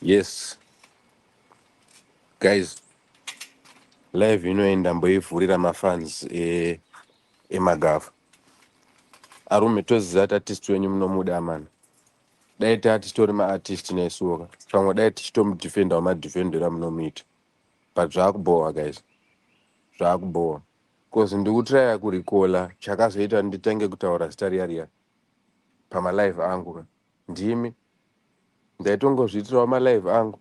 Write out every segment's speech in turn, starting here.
Yes, guys, live inoenda mboivhurira mafans emagafa. Arume toziva kuti artist wenyu munomuda mani. Dai tati titori maartist nesuka. Pamwe dai tichitomudefenda wamadefendera munomuita. But zvakuboa guys. Zvakuboa. Because ndikutraya kurikola chakazoita nditange kutaura zita riya pamalive angu. Ndimi ndaitongozviitirawo malive angu.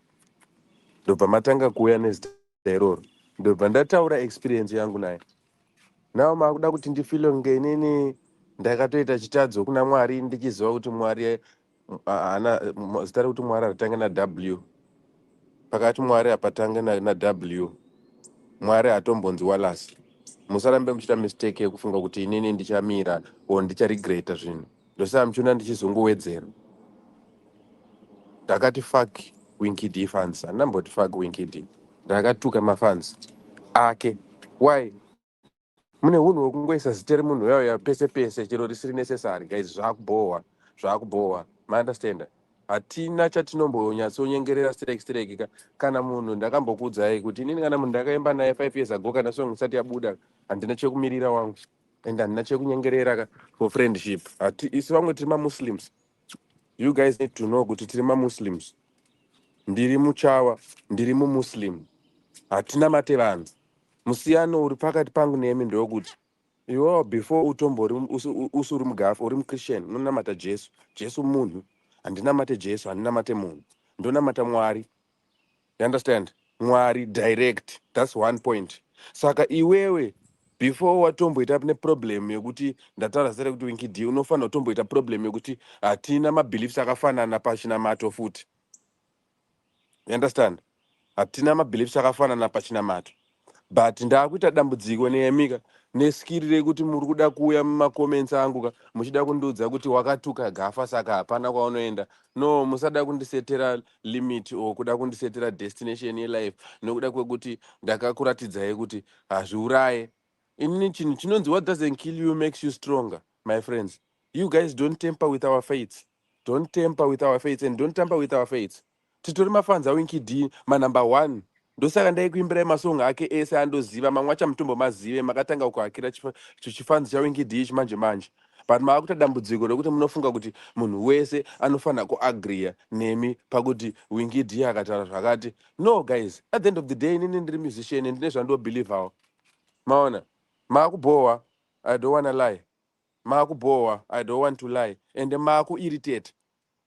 Ndobva matanga kuuya nezita iroro. Ndobva ndataura experience yangu naye. Nawo makuda kuti ndifile kunge inini ndakatoita chitadzo kuna Mwari ndichiziva kuti Mwari zita rekuti Mwari hatange naW. Pakati Mwari hapatange naW. Mwari hatombonzi Wallace. Musarambe muchita mistake yekufunga kuti inini ndichamira o ndicharegreta zvinhu. Ndosaka muchiona ndichizongowedzera. Ndakati fuck Winky D fans. Handamboti fuck Winky D. Ndakatuka mafans ake. Why? Mune hunhu hwekungoisa zita remunhu uyauya pese pese chero risiri necessary guys. Zvakubohwa maunderstand. Hatina chatinombonyatsonyengerera strike kana munhu ndakambokuudzai kuti inini kana munhu ndakaemba naye 5 years ago kana song isati yabuda handina chekumirira wangu and handina chekunyengerera for friendship. Isi vamwe tiri mamuslims. You guys need to know kuti tiri mamuslims. Ndiri muchawa, ndiri mumuslim. Hatina mate vanhu. Musiyano uri pakati pangu nemi ndokuti iwewe before utombori usuri mugafa uri muchristian unonamata Jesu. Jesu munhu. Handinamate Jesu, handinamate munhu. Ndonamata Mwari. You understand? Mwari direct. That's one point. Saka iwewe before watomboita neproblem yekuti ndataura zita rekuti Winky D unofanira kutomboita problem yekuti hatina mabeliefs akafanana pachinamato futi. You understand? Hatina mabeliefs akafanana pachinamato. But ndakuita dambudziko neyamika neskill rekuti muri kuda kuuya mumacomments angu muchida kundiudza kuti wakatuka Gafa saka hapana kwaunoenda. No, musada kundisetera limit o kuda kundisetera destination yelife nokuda kwekuti ndakakuratidzai kuti hazviuraye. Inini chinhu chinonzi what doesn't kill you makes you stronger, my friends. You guys don't tamper with our fates. Don't tamper with our fates and don't tamper with our fates. Titori mafans aWinky D number 1. Ndosaka ndaikuimbirai masong ake ese andoziva mamwe acho mutombo mazive makatanga kuakira chifanzi chaWinky D chimanje manje. But maakuita dambudziko rekuti munofunga kuti munhu wese anofanira kuagreea nemi pakuti Winky D akataura zvakati. No guys, at the end of the day inini ndiri musician ndine zvandobelievawo. Maona, maakubohwa, I don't want to lie. Maakubohwa, I don't want to lie. And maakuirritate.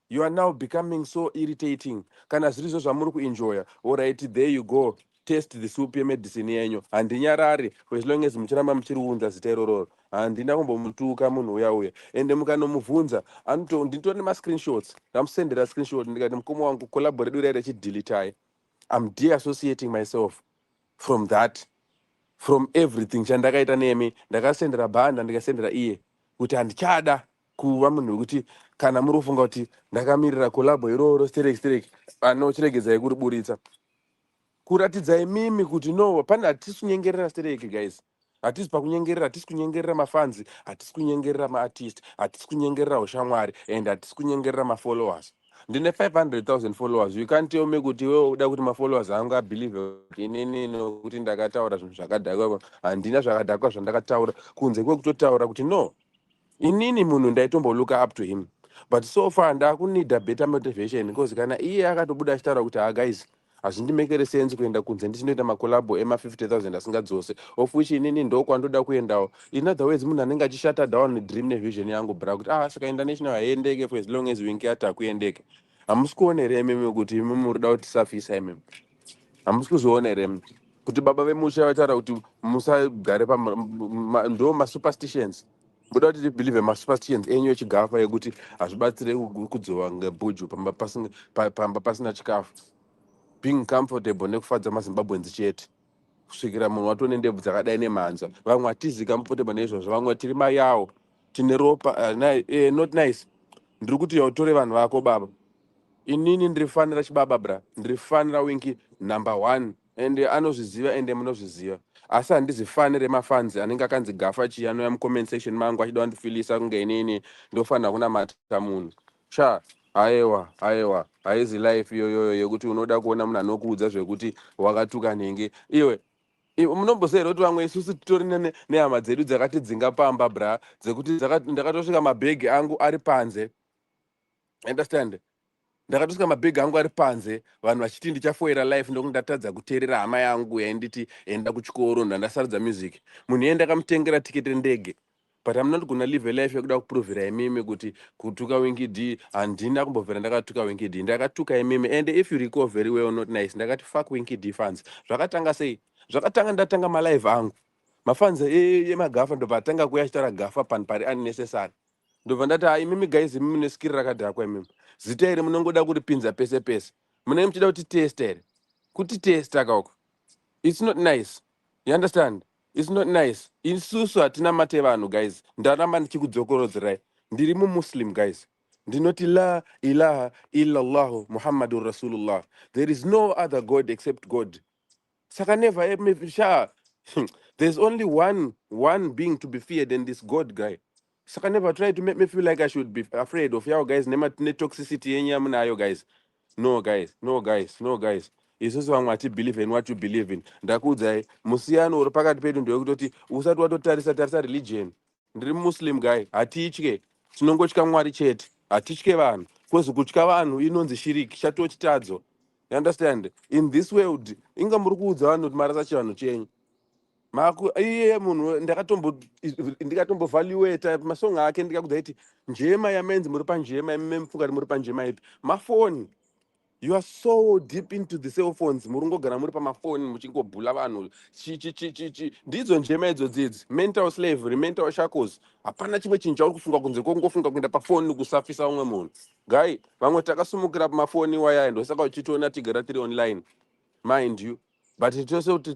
You are now becoming so irritating. Kana zvirizo zvamuri kuenjoya. Alright, there you go. Taste the soup yemedicine yenyu. Handinyarari, for as long as muchiramba muchiriunza zita iroro. Handina kumbomutuka munhu uya. Ende mukanomubvunza, nditori nema-screenshots. Ndamusendera screenshot ndikati mukoma wangu collaborate uri achidelete. I'm de-associating myself from that. From everything chandakaita nemi. Ndakasendera bhanda, ndikasendera iye. Kuti handichada kuva munhu wekuti kana muri kufunga kuti ndakamirira kolabo iroro stereki anochiregedzai kuriburitsa kuratidzai mimi kuti no pana hatisi kunyengerera stereki guys. Hatisi pakunyengerera, hatisi kunyengerera mafans, hatisi kunyengerera maartist, hatisi kunyengerera ushamwari and hatisi kunyengerera mafollowers. Ndine 500,000 followers. You can't tell me kuti wewe uda kuti mafollowers angu abelieve inini nokuti ndakataura zvinhu zvakadhakwa. Handina zvakadhakwa zvandakataura kunze kwekutotaura kuti no. Inini munhu ndaitombo look up to him. But so far ndakunida better motivation because kana iye akatobuda achitaura kuti guys hazvindimekere sense kuenda kunze ndichinoita makolabo ema 50,000 asingadzose of which inini ndokwandoda kuendawo. In other words munhu anenge achishata down dream nevision yangu bra kuti saka international haiendeke for as long as Winky ati hakuendeke. Hamusi kuona here mimi kuti mimi muri kuda kuti safisa imimi. Hamusi kuzoona here kuti baba vemusha vataura kuti musagare ndo masuperstitions. Muda kuti believe masuperstitions enyu echigafa yekuti hazvibatsire kudzova ngebhuju pamba pasina chikafu. Being comfortable nekufadza maZimbabweans chete. Kusvikira munhu watone ndebvu dzakadai nemhanza. Vamwe hatizi comfortable neizvozvo. Vamwe tiri mayawo. Tine ropa not nice. Ndiri kuti utore vanhu vako baba. Inini ndirifanira chibaba bra. Ndirifanira Winky number 1. Ende anozviziva ende munozviziva. Asi handizifanire mafans anenge akanzi Gafa chi anouya mucomment section mangu achida kundifilisa kunge inini ndofanira kunamata munhu. aiwa haizi life iyoyoyo yekuti unoda kuona munhu anokuudza zvekuti wakatuka nhingi iwe munomboseyera kuti vamwe isusu titori nehama dzedu dzakatidzinga pamba bra dzekuti ndakatosvika mabhegi angu ari panze, understand, ndakatosvika mabhegi angu ari panze vanhu vachiti ndichafoira life ndokuti ndatadza kuteerera hama yangu yainditi enda kuchikoro ndandasarudza music. Munhu iye ndakamutengera tiketi rendege, but I'm not gonna live a life yekuda kuprovera imimi kuti kutuka Winky D handina kumbobvera ndakatuka Winky D, ndakatuka imimi. And if you recall very well, not nice, ndakati fuck Winky D fans. Zvakatanga sei? Zvakatanga ndatanga malive angu mafans emagafa ndobva atanga kuya achitaura gafa panhu pari unnecessary, ndobva ndati hai imimi guys imimi mune skiri rakadhakwa imimi, zita iri munongoda kuripinza pese pese, munenge muchida kuti test here, kuti testa kauko. It's not nice, you understand, it's not nice. Isusu hatina mate vanhu guys, ndaramba ndichikudzokorodzerai, ndiri mumuslim guys, ndinoti la ilaha illallah muhammadur rasulullah, there is no other god except God. Saka never sha there's only one being to be feared, and this God guy. Saka never try to make me feel like I should be afraid of y'all guys. Nema ne toxicity yenyamunayo guys. No guys, no guys, no guys. Isusu vamwe ati believe in what you believe in. Ndakudzai musiyano uri pakati pedu ndewekutoti usati watotarisa tarisa religion. Ndiri muslim guy, hatitye. Tinongotya Mwari chete. Hatitye vanhu. Kozi kutya vanhu inonzi shiriki, chatochitadzo. You understand? In this world, inga muri kuudza vanhu kuti marasa chivanhu chenyu. Iye munhu ndikatombovaluata masongo ake ndikakudza kuti njema yamenzi muri panjema imime mufunga kuti muri panjema ipi. Mafoni. You are so deep into the cell phones, murungogara muri pamafoni muchingobhula vanhu ndidzo njema idzo dzidzi, mental slavery, mental shackles. Hapana chimwe chinhu chauri kufunga kunze kongofunga kuenda pafoni kusafisa umwe munhu. Guy, vamwe takasumukira pamafoni waya ndosaka uchitoona tigara tiri online, mind you, but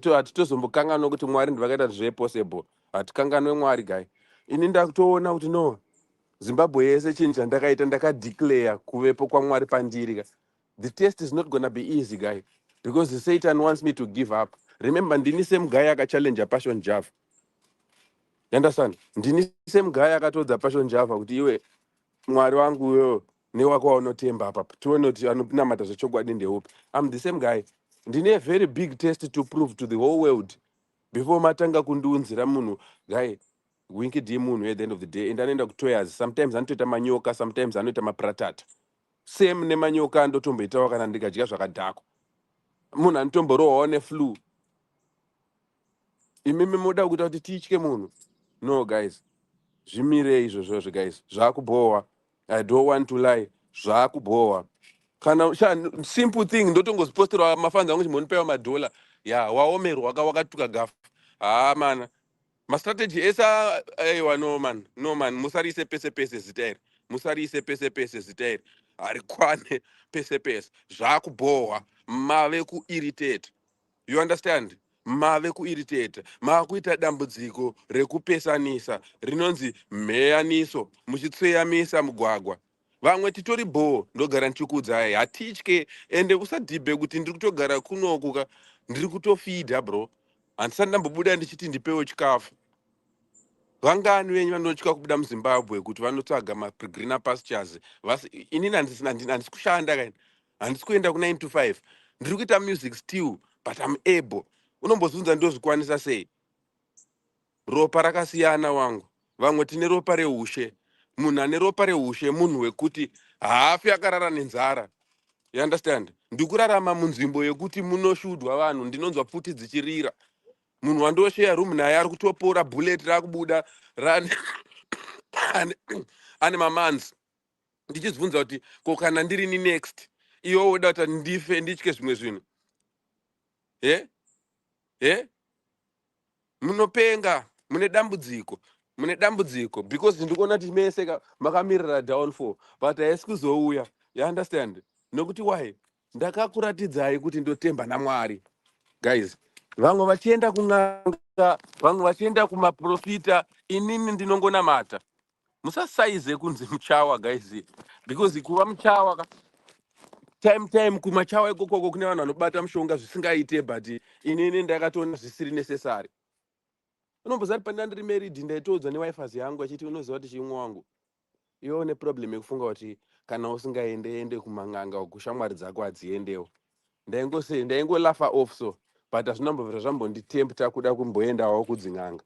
hatitozombokanganwa kuti Mwari ndivakaita zvepossible, hatikanganwe Mwari guy. Ini ndakutoona kuti no, Zimbabwe yese chinhu chandakaita ndakadeclare kuvepo kwaMwari pandiri. The test is not going to be easy, guy, because the Satan wants me to give up. Remember, ndini same guy akachallenge Passion Java. You understand? Ndini same guy akatodza Passion Java kuti iwe Mwari wangu wewe newako waunotemba apa. Tuone kuti anonamata zvechokwadi ndeupi. I'm the same guy. Ndine a very big test to prove to the whole world before matanga kundiunzira munhu, guy. Winky D munhu at the end of the day. And anoenda kutoyas. Sometimes anotoita manyoka, sometimes anoita mapratata. Same nemanyoka andotomboitawo kana ndikadya zvakadhakwa. Munhu anotomborohwawo neflu. Imimi moda kuita kuti titye munhu. No guys, zvimirei izvozvo guys, zvakubohwa. I don't want to lie, zvakubohwa. Kana simple thing ndotongozipostera mafans angu chimbonipewa madola. Ya waomerwa wakatuka gafa. Man, ma strategy esa aiwa no man, musarise pese pese zita iri. Musarise pese pese zita iri. Harikwane pese pese. Zvakubohwa, mave kuirritate. You understand? Mave kuirritate. Makuita dambudziko rekupesanisa rinonzi mheyaniso muchitsveyamisa mugwagwa. Vamwe titori bo ndogara ndichikuudzai hatitye, ende usadhibhe kuti ndiri kutogara kunoku ndiri kutofidha bro. Handisati ndambobuda ndichiti ndipewo chikafu. Vangani venyu vanotya kubuda muZimbabwe kuti vanotsvaga greener pastures. Inini handisi kushanda kaini. Handisi kuenda ku9 to 5. Ndiri kuita music still, but I'm able. Unombozunza ndozvikwanisa sei? Ropa rakasiyana wangu. Vamwe tine ropa reushe. Munhu ane ropa reushe munhu wekuti haafi akarara nenzara. You understand? Ndikurarama munzvimbo yekuti munoshudwa vanhu, ndinonzwa pfuti dzichirira. Munhu wandosheya room naye ari kutopora, bullet rakubuda ane mamanzi. Ndichizibvunza kuti ko kana ndiri ni next iwo woda kuti ndife nditye zvimwe zvinhu. Munopenga, mune dambudziko because ndikuona kuti mese makamirira downfall, but haisi kuzouya. You understand? Nokuti why? Ndakakuratidzai kuti ndotemba naMwari. Guys, vamwe vachienda kun'anga, vamwe vachienda kumaprofita, inini ndinongonamata. Musasaize kunzi muchawa guys, because kuva muchawa time kumachawa ikoko kune vanhu vanobata mushonga zvisingaite, but inini ndakatoona zvisiri necessary. Unombozati pandandiri married ndaitodzwa newife yangu achiti unoziva kuti chimwe wangu iwe une problem yekufunga kuti kana usingaende kumang'anga kushamwari dzako hadziendewo. Ndaingolafa off so, but hazvinambobvira zvambonditempta kuda kumboendawo kudzin'anga.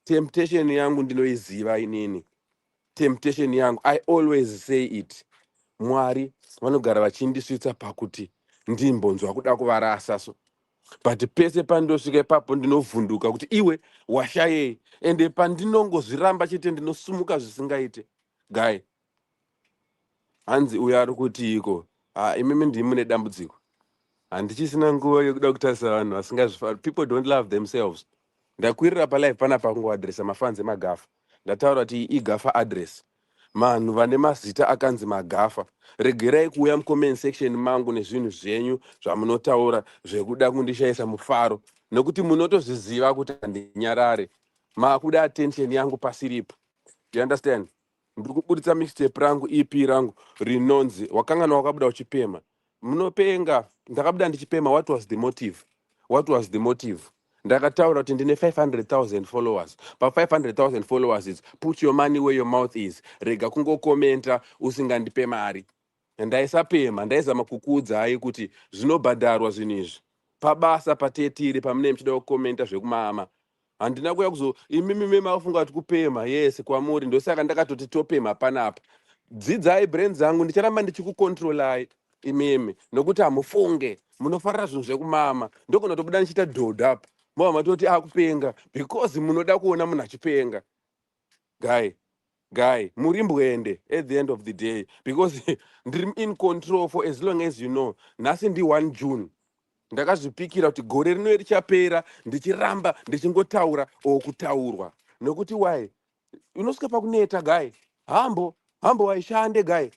Temptation yangu ndinoiziva inini. Temptation yangu, I always say it. Mwari vanogara vachindisvitsa pakuti ndimbonzwa kuda kuvarasa so. But pese pandosvika ipapo ndinovhunduka kuti iwe washayei, ende pandinongozviramba chete ndinosumuka zvisingaite. Guy, hanzi uyo ari kuti iko, imimi ndimi mune dambudziko. Handichisina nguva yekuda kutarisa vanhu vasingazvifari. People don't love themselves. Ndakwirira palive panapa kungoadresa mafans emagafa. Ndataura kuti igafa address. Vanhu vane mazita akanzi magafa. Regerai kuuya mucomment section mangu nezvinhu zvenyu zvamunotaura zvekuda kundishaisa mufaro. Nokuti munotozviziva kuti handinyarare. Makuda attention yangu pasiripo. You understand? Ndikuburitsa mixtape rangu EP rangu rinonzi wakangana wakabuda uchipema. Munopenga ndakabuda ndichipema. What was the motive? What was the motive? Ndakataura kuti ndine 500,000 followers. Pa 500,000 followers is put your money where your mouth is. Rega kungokomenta usingandipe mari. Ndaisapema, ndaizama kukuudzai kuti zvinobhadharwa zvinhu izvi. Pabasa patetiri pamune muchida kukomenta zvekumama. Handina kuya kuzo imimi mafunga kuti kupema. Yes, kwamuri ndosaka ndakatoti topema panapa. Dzidzai brain dzangu ndicharamba ndichikukontrolai imimi nokuti hamufunge munofarira zvinhu zvekumama. Ndokona tobuda ndichita dhodha apa. Mwa matoti akupenga because munoda kuona munhu achipenga. Guy, muri mbwende at the end of the day because ndiri in control for as long as you know. Nhasi ndi 1 June. Ndakazvipikira kuti gore rino richapera ndichiramba ndichingotaura okutaurwa. Nokuti why? Unosvika pakuneta guy. Hambo waishande guy.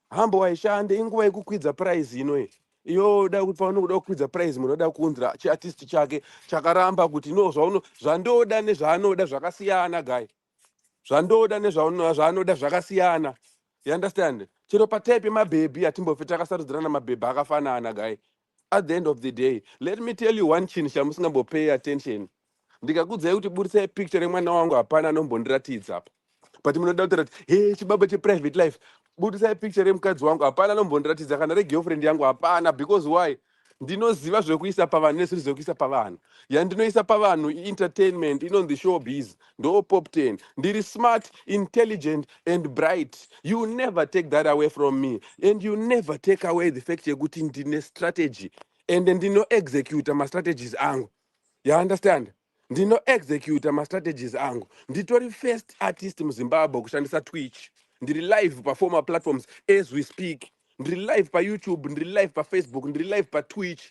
Hambo waishande inguva yekukwidza prize inoyi. Iyo da kuti paunoda kukwidza prize munoda kunzira chiartist chake chakaramba kuti no zvandoda nezvaanoda zvakasiyana guy. Zvandoda nezvaanoda zvakasiyana. You understand? Chero pataipe mabhebi atimbofe takasarudzirana mabhebi akafanana guy. At the end of the day, let me tell you one chinhu chamusingambopay attention. Ndikakudzai kuti burisai picture yemwana wangu hapana anombondiratidza apa. But munoda kutaura kuti hey chibaba cheprivate life. Burisai picture yemukadzi wangu hapana anombondiratidza kana regirlfriend yangu hapana. Because why? Ndinoziva zvekuisa pavanhu nezvinhu zvekuisa pavanhu. Yandinoisa pavanhu entertainment inonzi showbiz. Ndo Poptain. Ndiri smart, intelligent and bright. You never take that away from me. And you never take away the fact yekuti ndine strategy. And ndino execute my strategies angu. You understand? Ndino execute my strategies angu. Nditori first artist muZimbabwe kushandisa Twitch. Ndiri live performer platforms as we speak. Ndiri live pa YouTube, ndiri live pa Facebook, ndiri live pa Twitch.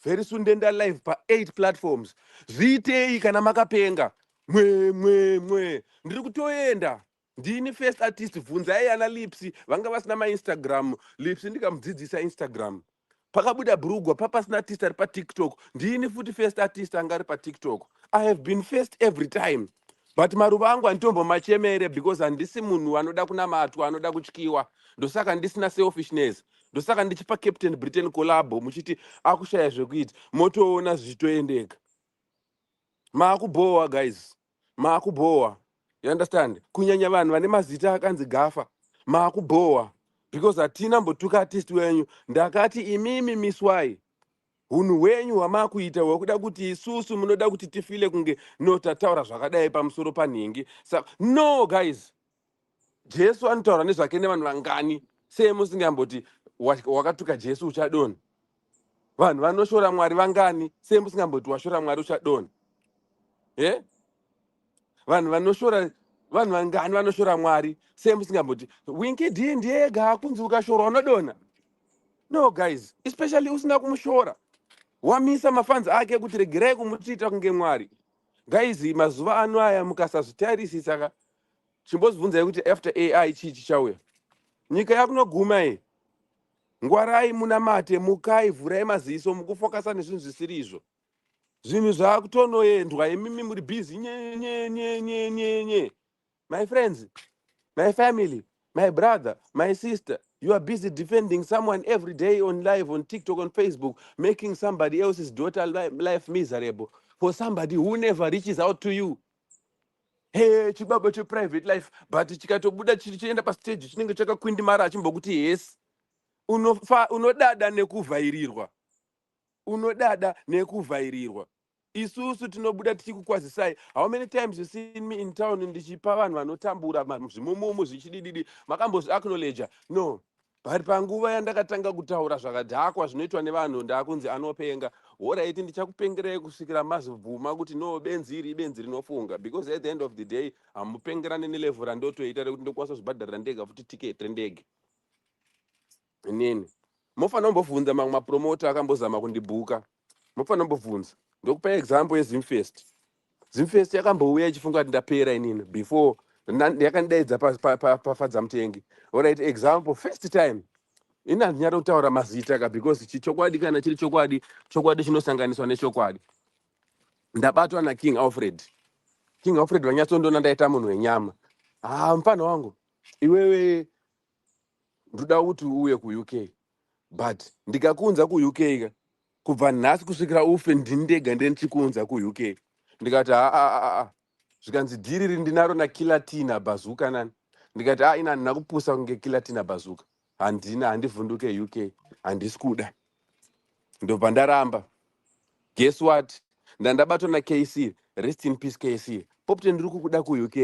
Very soon ndenda live pa 8 platforms. Zviitei kana makapenga. Mwe. Ndiri kutoenda. Ndini first artist bvunzai ana Lipsy vanga vasina maInstagram. Lipsy ndikamudzidzisa Instagram. Pakabuda Brugwa papasina artist ari pa TikTok. Ndini futi first artist anga ari pa TikTok. I have been first every time. But maruva angu antombo machemere because handisi munhu anoda kunamatwa, anoda kutyiwa. Ndosaka ndisina selfishness. Ndosaka ndichipa Captain Britain collabo muchiti akushaya zvekuita. Motoona zvichitoendeka. Maakuboa guys. Maakuboa. You understand? Kunyanya vanhu vane mazita akanzi gafa. Maakuboa. Because hatina mbotuka artist wenyu. Ndakati imimi miswai. Hunhu hwenyu hwamakuita hwekuda kuti isusu munoda kuti tifile kunge notataura zvakadai pamusoro panhingi. No guys. Jesu anotaura nezvake nevanhu vangani. Sei musingamboti wakatuka Jesu uchadoni. Vanhu vanoshora Mwari vangani. Sei musingamboti washora Mwari uchadoni. Vanhu vangani vanoshora Mwari. Sei musingamboti Winky D ndiye ega kunzi ukashora unodona. No guys, especially usina kumushora. Wamisa mafans ake kuti regerai kumuchita kunge Mwari. Guys, mazuva ano aya mukasazvitarisisa chimbozibvunzai kuti after AI chii chichauya. Nyika yakunoguma iyi. Ngwarai munamate, mukai, vhurai maziso, mukufokasa nezvinhu zvisiri izvo. Zvinhu zvakutonoendwa imimi muri busy nye. My friends, my family, my brother, my sister, you are busy defending someone every day on live, on TikTok, on Facebook, making somebody else's daughter life miserable for somebody who never reaches out to you. Hey, chibaba cheprivate life, but chikatobuda chichienda pastage chinenge chakakwindimara achimbokuti yes. Unodada nekuvhairirwa. Unodada nekuvhairirwa. Isusu tinobuda tichikukwazisai. How many times you seen me in town ndichipa vanhu vanotambura zvimomomo zvichidididi makambozi acknowledge? No. But panguva yandakatanga kutaura zvakadhakwa zvinoitwa nevanhu ndakunzi anopenga. Alright, ndichakupengerei kusvikira mazobvuma kuti no benzi rinofunga, because at the end of the day hamupengerani nelevel randotoita rekuti ndokwanisa kuzvibhadharira ndega futi ticket rendege. Inini mofana kumbobvunza mamwe mapromota akambozama kundibhuka. Mofana kumbobvunza. Ndokupa example yeZimfest. Zimfest yakambouya ichifunga kuti ndapera inini before yakandaidza pafadza mutengi. Alright, example first time ina handinyada kutaura mazita ka, because chichokwadi kana chiri chokwadi, chokwadi chinosanganiswa nechokwadi. Ndabatwa naKing Alfred. King Alfred vanyatsondona ndaita munhu wenyama. Mfana wangu iwewe ndoda kuti uye kuUK, but ndikakunza kuUK ka kubva nhasi kusvikira ufe ndindega ndichikunza kuUK. Ndikati zvikanzi dhiri riri ndinaro naKilatina Bazuka nani. Ndikati ina handina kupusa kunge Kilatina Bazuka. Handivhunduke UK, handisi kuda. Ndobva ndaramba. Guess what? Ndandabatwa naKC, rest in peace KC. Poptain ndiri kukuda kuUK.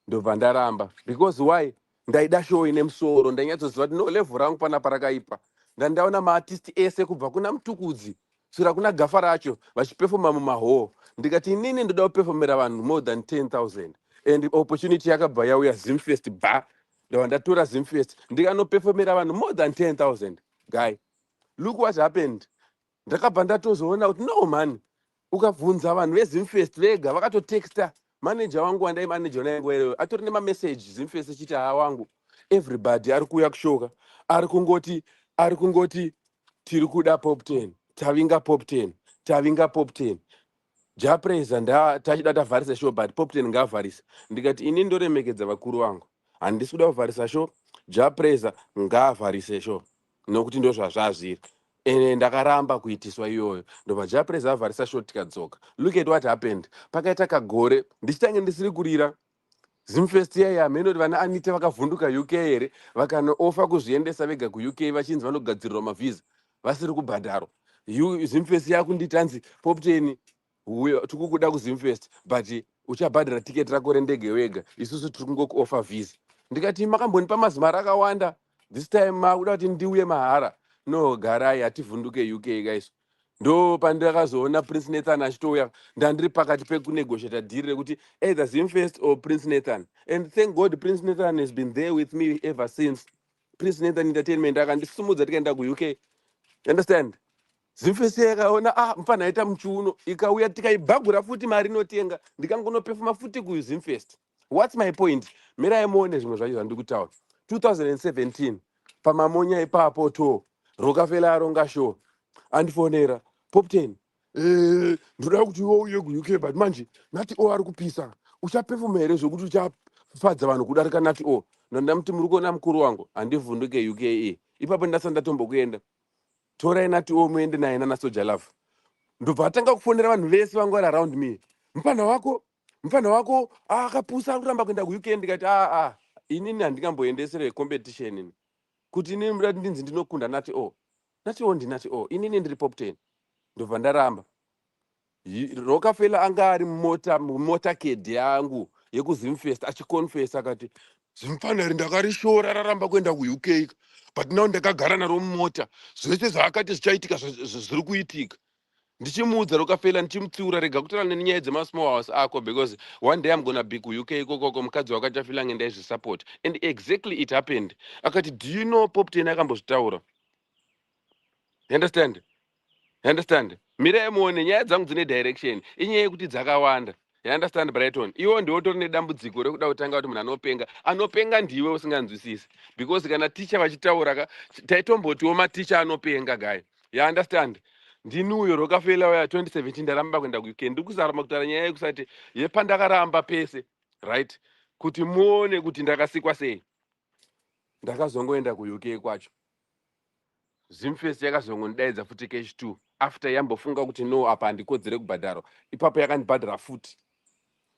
Ndobva ndaramba. Because why? Ndaida show ine musoro, ndanyatsoziva kuti no level rangu pana parakaipa. Ndandaona maartist ese kubva kuna Mutukudzi sura kuna Gafa racho vachipefoma mumaho. Ndikati inini ndoda kupefomera vanhu more than 10,000. And opportunity yakabva yauya Zimfest ba. Ndobva ndatora Zimfest ndikanopefomera vanhu more than 10,000. Guy, look what happened. Ndakabva ndatozoona kuti no man, ukabvunza vanhu veZimfest vega vakatotexta manager wangu wandai manager naye nguva iyoyo atori nemamessage Zimfest echiti wangu everybody ari kuuya kushoka, ari kungoti tiri kuda Poptain, tavinga Poptain, tavinga Poptain. Japreza tachida tavharisa show but Poptain ngaavharisa. Ndikati ini ndoremekedza vakuru vangu, handisi kuda kuvharisa show, Japreza ngaavharise show nokuti ndozvazvazviri. Ndakaramba kuitiswa iyoyo. Ndobva Japreza avharisa show tikadzoka. Look at what happened. Pakaita kagore ndichitange ndisiri kurira. Zimfest iya hameno kuti vana Anita vakavhunduka UK here vakanofa kuzviendesa vega kuUK vachinzi vanogadzirirwa mavhiza vasiri kubhadharwa. Zimfest yakunditanzi Poptain tikukuda kuZimfest but uchabhadhara tiketi rako rendege wega, isusu tiri kungokuofa vhiza. Ndikati makambonipa mazimara akawanda, this time makuda kuti ndiuye mahara. No, garai hativhunduke UK guys. Ndo pandakazoona Prince Nathan achitouya ndandiri pakati pekunegotiata dhiri rekuti either Zimfest or Prince Nathan. And thank God Prince Nathan has been there with me ever since. Prince Nathan Entertainment akandisumudza tikaenda kuUK. Understand? Zimfest yakaona mfana aita muchiuno ikauya tikaibhagura futi mari inotenga ndikangonopefuma futi kuZimfest. What's my point? Mirai muone zvimwe zvacho zvandiri kutaura. 2017 pamamonya ipapo to Rockefeller aronga show andifonera Poptain, ndoda kuti uye kuUK but manje nati ari kupisa, uchapefuma here zvokuti uchafadza vanhu kudarika nati ndandamuti muri kuona mukuru wangu handivhunduke UK. Ipapo ndasati ndatombokuenda, torai nati muende naye nanaSoja Love. Ndobva atanga kufonera vanhu vese vangu vari around me. Mfana wako akapusa ari kuramba kuenda kuUK. Ndikati inini handingamboendesere competition ini kuti inini muda kuti ndinzi ndinokunda nati ndinati inini ndiri Poptain. Ndobva ndaramba. Rockefeller anga ari motaked yangu yekuZimfest achiconfessa akati zimfanari ndakarishora raramba kuenda kuUK but now ndakagara naro mumota, zvese zvaakati zvichaitika zviri kuitika. Ndichimuudza Rockefeller ndichimutsiura rega kutaura nenyaya dzemasmall house ako, because one day I'm gonna be kuUK ikokoko mukadzi wakati afila nge ndaizvisupport. And exactly it happened. Akati do you know Poptain akambozvitaura. You understand? Mirai muone nyaya dzangu dzine direction. Inyaya yekuti dzakawanda. You understand Brighton? Iwo ndiwo tori nedambudziko rekuda kutanga kuti munhu anopenga ndiwe usinganzwisisi. Because kana ticha vachitaura taitombotiwo maticha anopenga guy. You understand? Ndini uyo Rockefeller waya 2017 ndaramba kuenda kuUK. Ndiri kuzarama kutaura nyaya yekusati yepandakaramba pese, right? Kuti muone kuti ndakasikwa sei. Ndakazongoenda kuUK kwacho. Zimfest yakazongondaidza futi H2 after yambofunga kuti no apa handikodzere kubhadharwa. Ipapo yakandibhadhara futi.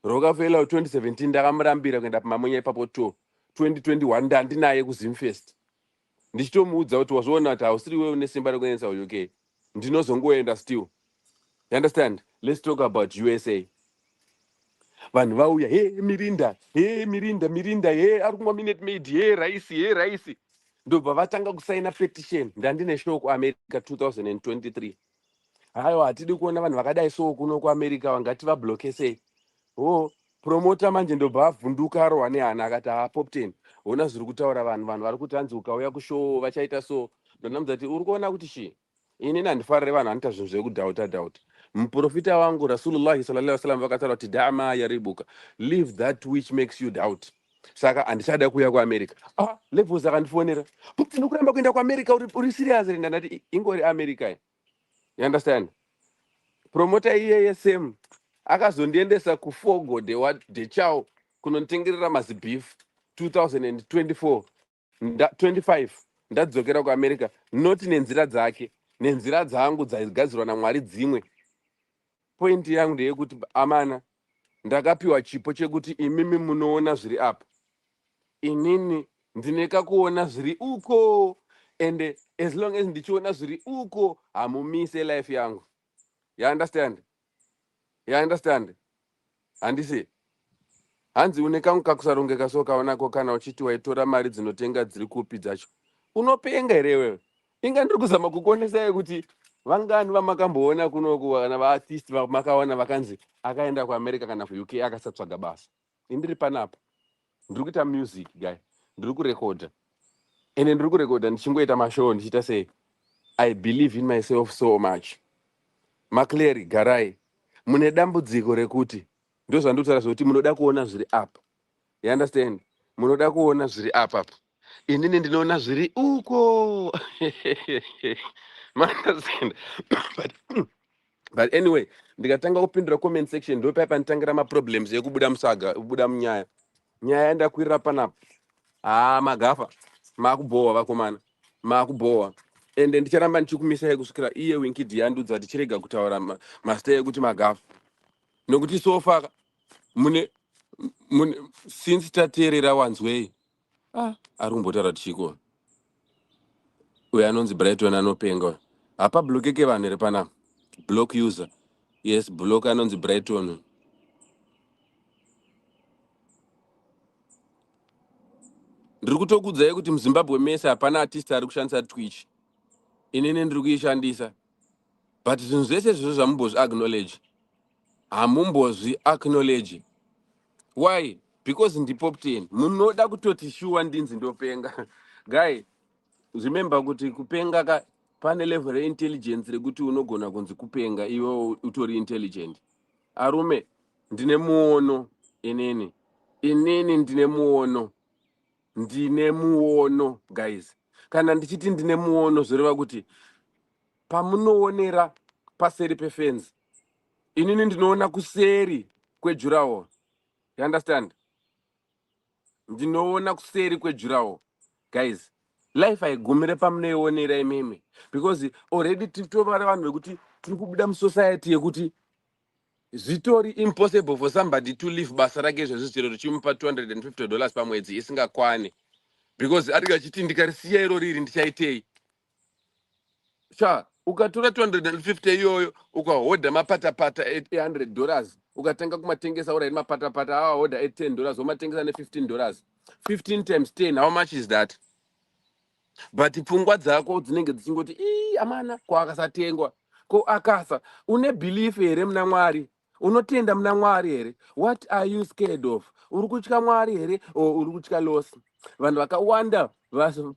Rockefeller 2017 ndakamurambira kuenda pamamonya ipapo to 2021 ndandinaye kuZimfest ndichitomuudza kuti wazviona kuti hausiri wewe une simba rekuendesa UK ndinozongoenda still. You understand? Let's talk about USA. Vanhu vauya Mirinda Mirinda ari kumwa Minute Maid raisi ndobva vatanga kusaina petition ndandine show kuAmerica 2023. Haiwa hatidi kuona vanhu vakadai so kuno kuAmerica vangati vabloke sei. Promota manje ndobva avhunduka arohwa nehana akati Poptain ona zviri kutaura vanhu vari kuti hanzi ukauya kushow vachaita so. Ndonamudza kuti uri kuona kuti shi ini handifarire vanhu anoita zvinhu zvekudhauta. Muprofita wangu Rasulullah sallallahu alaihi wasallam vakataura kuti dama yaribuka, leave that which makes you doubt. Saka handichada kuuya kuAmerica. Levels akandifonera, Poptain ukuramba kuenda kuAmerica uri serious ere? Ndandati ingori America. You understand? Promota iyeye same akazondiendesa kuFogo de Chao kunonitengerera mazibeef 2024 25 ndadzokera kuAmerica, not nenzira dzake nenzira dzangu dzaigadzirwa naMwari dzimwe. Point yangu ndeyekuti amana ndakapiwa chipo chekuti imimi munoona zviri apa, inini ndineka kuona zviri uko, and as long as ndichiona zviri uko hamumise life yangu. You understand? You understand? Handisi hanzi une kangu kakusarongeka so kaonako kana uchiti waitora mari dzinotenga dziri kupi dzacho unopenga here wewe? Inga ndiri kuzama kukuonesai kuti vangani vamakamboona kunoku kana vaartist vamakaona vakanzi akaenda kuAmerica kana kuUK akasatsvaga basa. Indiri panapa ndiri kuita music guy, ndiri kurekodha, ende ndiri kurekodha ndichingoita mashow ndichiita sei. I believe in myself so much. Macleary garai mune dambudziko rekuti ndozvandinotaura zvokuti munoda kuona zviri apa. You understand? Munoda kuona zviri apa. Inini ndinoona zviri uko. But anyway, ndikatanga kupindura comment section ndo paipa nditangira maproblems ekubuda musaga, kubuda munyaya. Nyaya ndakwirira panapa. Magafa makubowa vakomana, makubowa. Ende ndicharamba ndichikumisai kusvikira iye Winkid yandudza kuti chirega kutaura masta ekuti magafa. Nokuti sofa mune since tateerera wanzwei ari kumbotaura tichiko uyo anonzi Brighton anopenga hapa blokeke vanhu here panapa. Block user. Yes, block anonzi Brighton. Ndiri kutokudzai kuti muZimbabwe mese hapana artist ari kushandisa Twitch. Inini ndiri kuishandisa. But zvinhu zvese zvizvo zvamumbozvi acknowledge hamumbozvi acknowledge. Why? Because ndi Poptain. Munoda kutoti shuwa ndinzi ndopenga. Guy, remember kuti kupenga pane level intelligence rekuti unogona kunzi kupenga iwe utori intelligent. Arume ndine muono inini ndine muono guys. Kana ndichiti ndine muono zvoreva kuti pamunoonera paseri pefence inini ndinoona kuseri kwejurawo. You understand? Ndinoona kuseri kwejurawo guys. Life haigumire pamunoionera imimi, because already titovara vanhu vekuti tiri kubuda musociety yekuti zvitori impossible for somebody to live basa rake izvozvo chero richimupa $250 pamwedzi isingakwane, because ari achiti ndikarisiya iro riri ndichaitei. Ukatora 250 iyoyo ukahodha mapatapata $800 ukatanga kumatengesa uraini mapatapata awahodha $10 womatengesa ne$15. 15 times 10 how much is that? But pfungwa dzako dzinenge dzichingoti amana kwaakasatengwa ko akasa. Une belief here muna Mwari? Unotenda muna Mwari here? What are you scared of? Uri kutya Mwari here or uri kutya loss? Vanhu vakawanda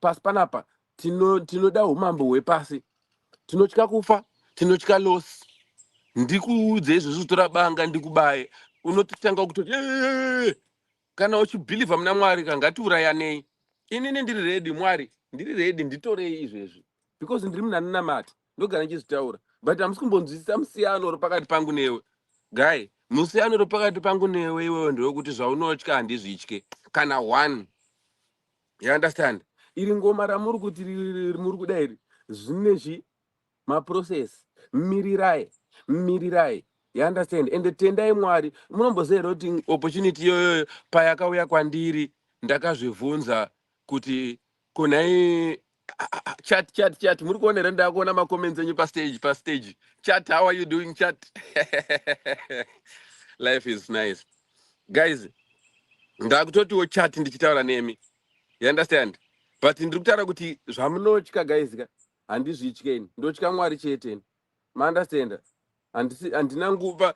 pasi panapa tinoda umambo hwepasi, tinotya kufa, tinotya loss. Ndikuudze izvozvo torabanga ndikubaye unototanga kutoti kana uchibhilivha muna Mwari kangatiurayanei. Inini ndiri ready Mwari, ndiri ready nditorei izvezvi, because ndiri munhu anonamata ndogara ndichizvitaura. But hamusi kumbonzwisisa musiyano uri pakati pangu newe guy. Musiyano uri pakati pangu newe iwewe ndewekuti zvaunotya handizvitye kana one. You understand? Iri ngoma ramuri kuti muri kuda iri zvine maprocess. Mirirai. You understand? And tendai Mwari, munomboziva kuti opportunity yoyo payakauya kwandiri ndakazvibvunza kuti kunai chat muri kuonera ndakuona macomments enyu pastage chat. How are you doing chat? Life is nice guys. Ndakutotiwo chat ndichitaura nemi. You understand? But ndiri kutaura kuti zvamunotya guys ka handizvityeni, ndotya Mwari chete. Ma understand? Handina nguva.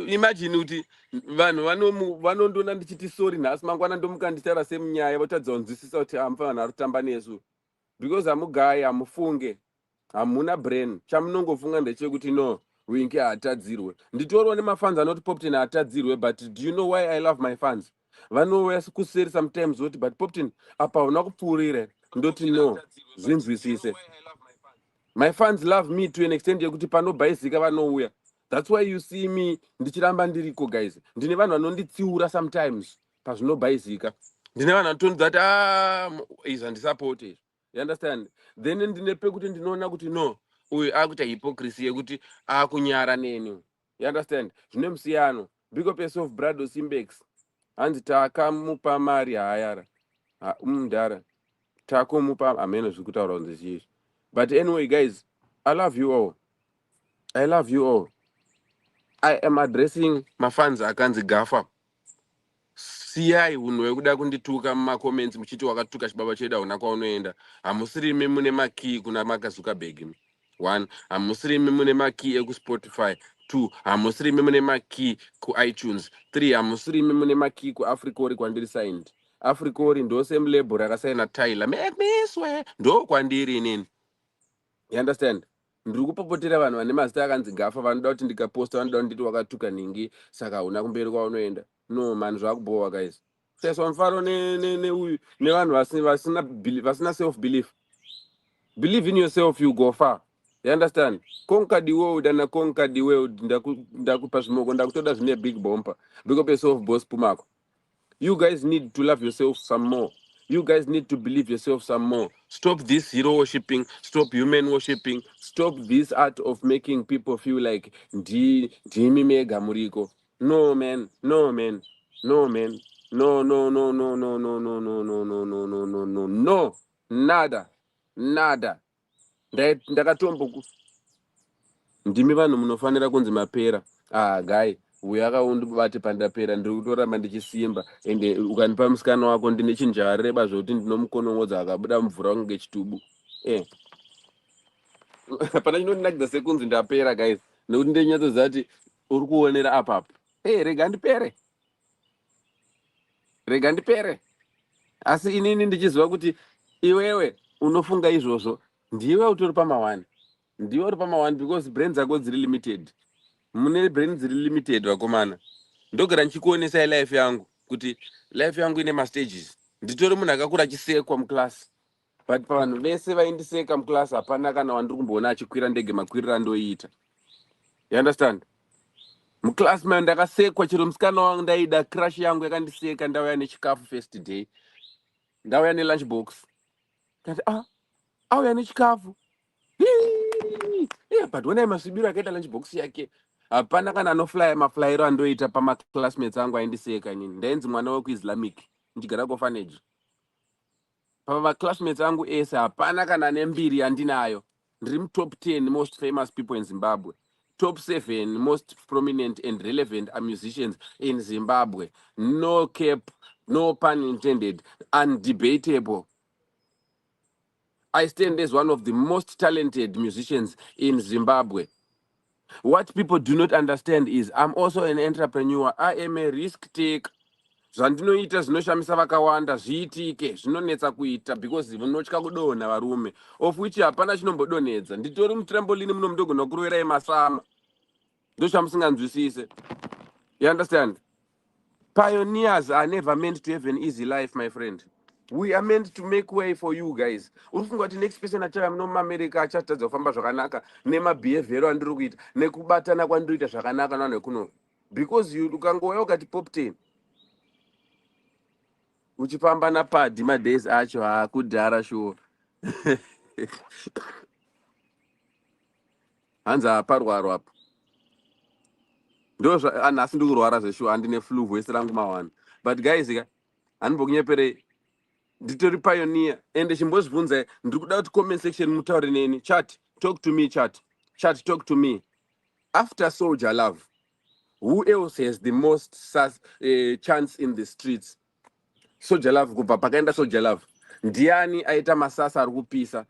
Imagine kuti vanhu vanondona ndichiti sorry nhasi mangwana ndomuka nditaura semunyaya votadza kunzwisisa kuti hamufana kutamba nesu because hamugayi, hamufunge, hamuna brain. Chamunongofunga ndechekuti no, Winky haatadzirwe. Nditoriwo nemafans anoti Poptain haatadzirwe, but do you know why I love my fans? Vanouya kuseri sometimes voti but Poptain apa hauna kupfuurira. Ndoti no, zvinzwisise. My fans love me to an extent yekuti panobhaizika vanouya. That's why you see me ndichiramba ndiriko guys. Ndine vanhu vanonditsiura sometimes pazvinobhaizika. Ndine vanhu vanotondidza kuti is handisupported. You understand? Then ndine pekuti ndinoona kuti no, uyu akuita hypocrisy yekuti akunyara neni. You understand? Zvine musiyano. Big up yourself brother Simbex. Hanzi takamupa mari hayara. Mundara. Takomupa ameno zvikutaura nzizvi. But anyway guys, I love you all. I love you all. I am addressing my fans akanzi Gaffa. Siyai unhu wekuda kundituka mumacomments muchiti wakatuka chibaba chedu hauna kwaunoenda. Hamusirimi mune makey kuna Mark Zuckerberg. 1. Hamusirimi mune makey ekuSpotify. 2. Hamusirimi mune makey kuiTunes. 3. Hamusirimi mune makey kuAfricori kwandiri signed. Africori ndo same label rakasaina Tyler. Make me swear. Ndo kwandiri inini. You understand? Ndiri kupopotera vanhu vane mazita akanzi Gaffa vanoda kuti ndikaposta vanoda kunditi wakatuka ningi saka hauna kumberi kwaunoenda. No man, zvakubowa guys. Sesa mfaro neuyu nevanhu vasina self belief. Believe in yourself, you go far. You understand? Conquer the world and conquer the world. Ndakupa zvimoko ndakutoda zvine big bumper. Big up yourself boss Pumako. You guys need to love yourself some more. You guys need to believe yourself some more. Stop this hero worshipping. Stop human worshipping. Stop this art of making people feel like Jimmy Mega Muriko. No man. No man. No man. No. No. Nada. Ndakatombo. Ndimi vanhu munofanira kunzi mapera. Guy. Uyu akaundibate pandapera ndiri kutoramba ndichisimba ende ukanipa musikana wako ndine chinjareba zvokuti ndinomukonongodza akabuda mvura kunge chitubu. Hapana chinondinakidza sekunzi ndapera guys nekuti ndenyatsoziva kuti uri kuonera apapo. Rega ndipere. Asi inini ndichiziva kuti iwewe unofunga izvozvo ndiwe utori pama1. Ndiwe uri pama1 because brain dzako dziri limited. Mune brain dziri limited vakomana. Ndogara ndichikuonesai life yangu kuti life yangu ine mastages. Nditori munhu akakura achisekwa muclass. But pavanhu vese vaindiseka muclass hapana kana wandiri kumboona achikwira ndege makwiriro andoiita. You understand? Muclass man ndakasekwa chero musikana wangu ndaida crush yangu yakandiseka ndauya nechikafu first day. Ndauya nelunch box. Kati auya nechikafu. But when masibiro akaita lunch box yake hapana kana anoflya maflyero andoita pamaclassmates angu aindiseka inini. Ndainzi mwana wekuislamic ndichigara kuorphanage. Pamaclassmates angu ese hapana kana nembiri andinayo. Ndiri top 10 most famous people in Zimbabwe. Top 7 most prominent and relevant musicians in Zimbabwe. No cap, no pun intended, undebatable. I stand as one of the most talented musicians in Zimbabwe. What people do not understand is I'm also an entrepreneur. I am a risk taker. Zvandinoita zvinoshamisa vakawanda zviitike zvinonetsa kuita because vanotya kudonha varume, of which hapana chinombodonhedza. Nditori mutrampoline muno mundogona kuroverai masama. Ndosvamusinganzwisise. You understand? Pioneers are never meant to have an easy life, my friend. We are meant to make way for you guys. Urufunga kuti next person achava munomuAmerica achatadza kufamba zvakanaka nemabehavior andiri kuita nekubatana kwandiri kuita zvakanaka navanhu vekuno. Because you ukangouya ukati Poptain uchifamba napadhi madays acho kudhara shuwo. Hanzi haparwaro apo. Ndo anasi ndikurwara zveshuwa andine flu voice rangu mawani. But guys handimbonyeperei nditori pioneer ende chimbozvibvunzai ndiri kuda kuti comment section mutaure neni chat talk to me chat talk to me. After Soldier Love, who else has the most chance in the streets? Soldier Love kubva pakaenda Soldier Love ndiani aita masasa ari kupisa?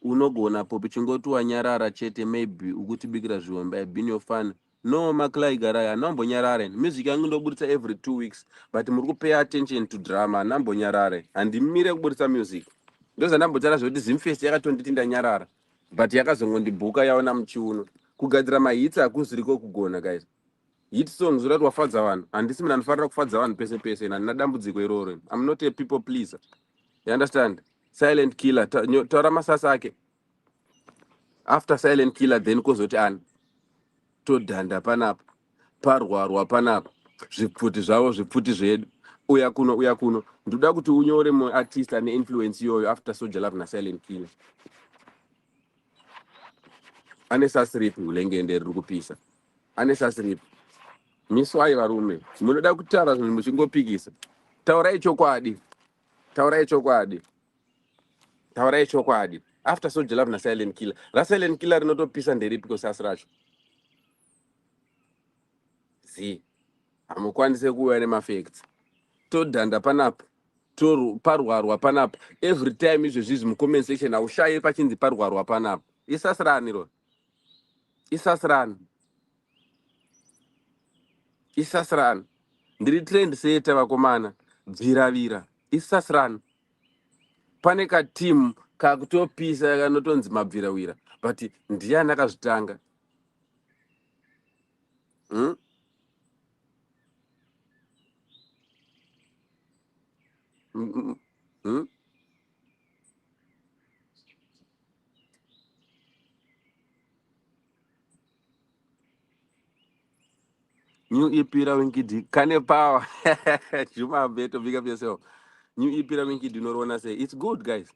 Unogona popi chingoti wanyarara chete maybe ukutibikira zviomba been your fan. No Maklai Garaya nambonyarare. Music yangu ndobudisa every 2 weeks but muri pay attention to drama nambonyarare and mire kubudisa music. Ndoza ndambotara zvoti Zimfest yakatonditi ndanyarara but yakazongondibhuka yaona muchiuno. Kugadzira mahits akuziriko kugona guys. Hit songs zvirati wafadza vanhu handisi munhu anofanira kufadza vanhu pese pese handina dambudziko iroro. I'm not a people pleaser. You understand? Silent Killer taura masasa ake. After Silent Killer then kozoti ani todhanda panapa parwarwa panapa zvipfuti zvavo zvipfuti zvedu uya kuno ndoda kuti unyore muartist ane influence iyoyo after Soldier Love naSilent Killer. Ane sasiripi ulengende riri kupisa ane sasiripi miswai varume munoda kutaura zvinhu muchingopikisa. Taurai chokwadi after Soldier Love naSilent Killer. RaSilent Killer rinotopisa nderipiko sasi racho hamukwanise kuuya nemafacts. Todhanda panapa parwarwa panapa every time izvezvizvi mucomment section haushayi pachinzi parwarwa panapa. Isasirani ro isasirani ndiri trend seeta vakomana bviravira isasirani. Pane kateam kakutopisa kanotonzi mabvirawira but ndiani akazvitanga? New EP Winkid Kane Power. Juma beto big up yourself. New EP Winkid unorona say it's good guys.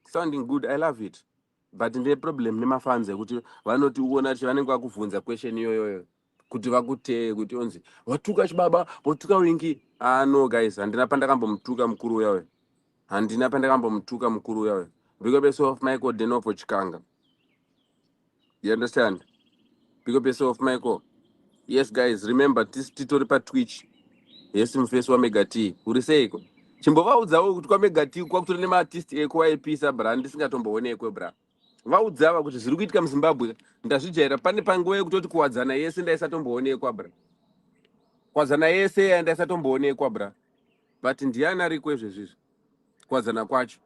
Sounding good. I love it. But the problem nema fans kuti vanoti uona kuti vanenge vakuvhunza question iyoyo kuti vakute kuti onzi watuka chibaba watuka Winki. No guys, handina pandakambomtuka mukuru uyawe. Big up yourself Michael Denopo Chikanga. You understand? Big up yourself Michael. Yes guys, remember this titori pa Twitch. Yes mfesi wa Mega T. Uriseiko. Chimbovaudzawo kuti kwa Mega T kwakutori nemaartist eko aipisa bra ndisingatomboonekwe bra. Vaudzawa kuti zviri kuitika muZimbabwe ndazvijaira pane panguva yekutoti kuwadzana yese ndaisatomboonekwa bra. Kuwadzana yese ndaisatomboonekwa bra. But ndiani ariko izvezvizvi kuwadzana kwacho.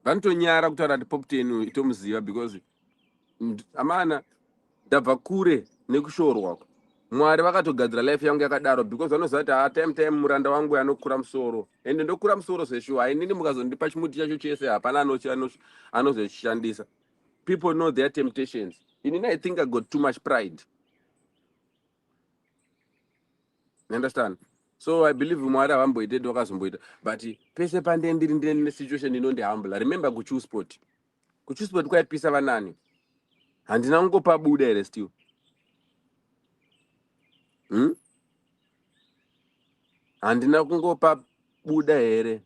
Vanotonyara kutaura kuti Poptain itomuziva because amana ndabva kure nekushorwa. Mwari vakatogadzira life yangu yakadaro because vanoziva kuti time muranda wangu anokura musoro ende ndokura musoro zveshuwa inini mukazondipa chimuti chacho chese hapana anozoshandisa. People know their temptations. Inini I think I got too much pride. You understand? So I believe Mwari havamboitedi wakazomboita but pese pandendiri ndine situation inondihambula. Remember kuchoose sport kwaipisa vanani handina kungopa buda here still. Handina kungopa buda here.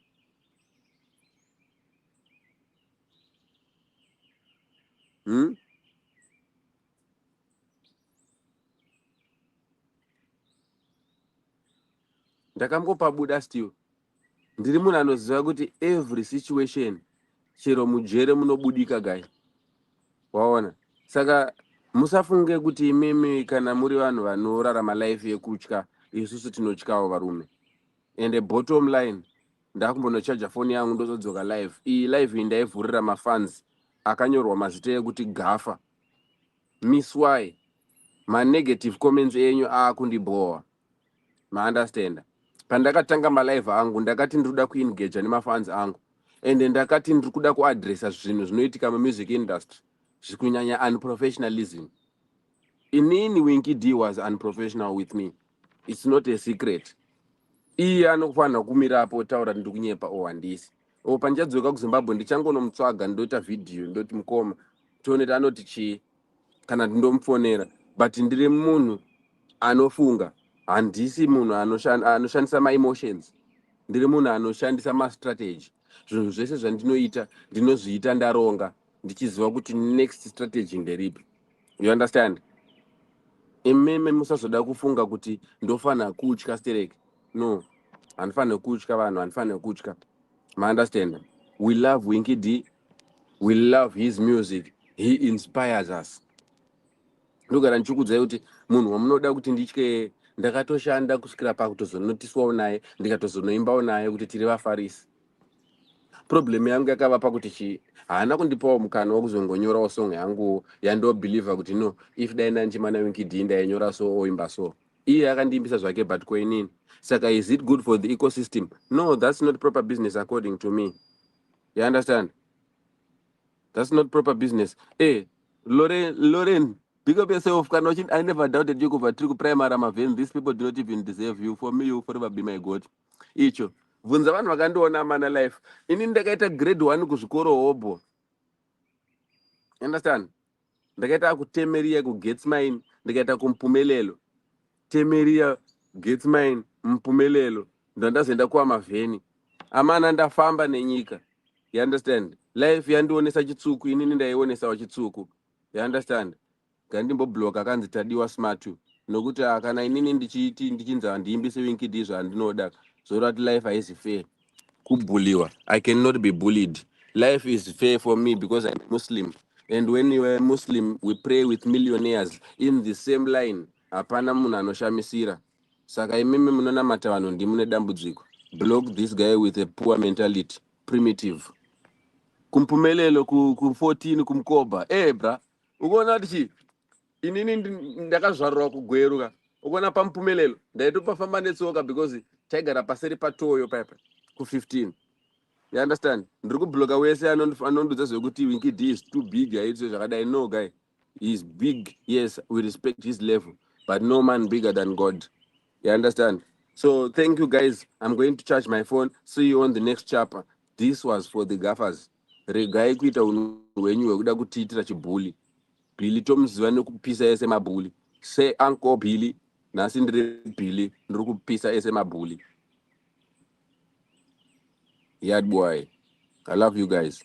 Ndakamgopa buda still. Ndiri munhu anoziva kuti every situation chero mujere munobudika guy. Waona? Saka musafunge kuti imimi kana muri vanhu vanorarama life yekutya isusu tinotyawo varume. And the bottom line ndakumbonochaja phone yangu ndozodzoka live. Iyi live ndaivhurira mafans akanyorwa mazita ekuti Gafa. Miss why ma negative comments enyu akundibhoa. Ma understand? Pandakatanga ma live angu ndakati ndikuda kuengage nemafans angu. And ndakati ndikuda kuaddressa zvinhu zvinoitika mu music industry. Zvikunyanya unprofessionalism. Inini Winky D was unprofessional with me. It's not a secret. Iye anofanira kumira apo taura ndikunyepa handisi. Panjadzoka kuZimbabwe ndichangonomutsvaga ndota video ndoti mukoma. Tioneta anoti chii. kana ndomfonera, but ndiri munhu anofunga, handisi munhu anoshandisa ma-emotions, ndiri munhu anoshandisa ma-strategy. Zvinhu zvese zvandinoita ndinozviita ndaronga ndichiziva kuti next strategy nderipi. You understand? Imeme musazoda kufunga kuti ndofana kutya stereki. No, handifane kutya vanhu, handifane kutya. Ma understand? We love Winky D. We love his music. He inspires us. Ndogara ndichikudzai kuti munhu wamunoda kuti nditye, ndakatoshanda kusvikira pakutozonotiswawo naye, ndikatozonoimbawo naye kuti tiri vafarisi. Problem yangu yakava pakuti haana kundipawo mukana wokuzongonyorawo song yangu yandobhilivha kuti no, if daina nchimana Winky D ndainyora so oimba so. Iye akandiimbisa zvake but kwenini. Saka is it good for the ecosystem? No, that's not proper business according to me. You understand? That's not proper business. Hey, Lauren, big up yourself. I never doubted you over trick primary Amaven. These people do not even deserve you. For me, you forever be my God. Icho. Vunza vanhu vakandiona mana life. Ini ndakaita grade 1 kuzvikoro hobo. You understand? Ndakaita kutemeria ku mine, ndakaita kumpumelelo. Temeria mine, mpumelelo. Ndandazoenda kuAmaveni. Amana ndafamba nenyika. You understand? Life yandionesa chitsuku, inini ndaionesa wachitsuku. You understand? Ngandimboblocka kanzi tadiwa smart. Nokuti kana inini ndichinza ndiimbise Winky D zvandinoda. Zvorati life haisi fair. Kubuliwa. I cannot be bullied. Life is fair for me because I'm a Muslim. And when you are a Muslim, we pray with millionaires in the same line. Hapana munhu anoshamisira. Saka imimi munonamata vanhu ndimune dambudziko. Block this guy with a poor mentality. Primitive. Kumpumelelo ku 14 kumkoba. Bra. Ukoona kuti inini ndakazvarwa kugweruka. Ukoona pampumelelo. Ndaitopafamba netsoka because taigara paseri patoyo papa ku 15. You understand? Ndiri kublocka wese anondudza zvekuti Winky D is too big. Aitse zvakadai. No guy. He is big. Yes, we respect his level. But no man bigger than God. You understand? So thank you guys. I'm going to charge my phone. See you on the next chapter. This was for the gaffers. Regai kuita unhu wenyu wekuda kutiitira chibhuli. Billy tomuziva nekupisa ese mabhuli. Say Uncle Billy. Nasi ndiri Billy. Ndiri kupisa ese mabhuli. Yard boy. I love you guys.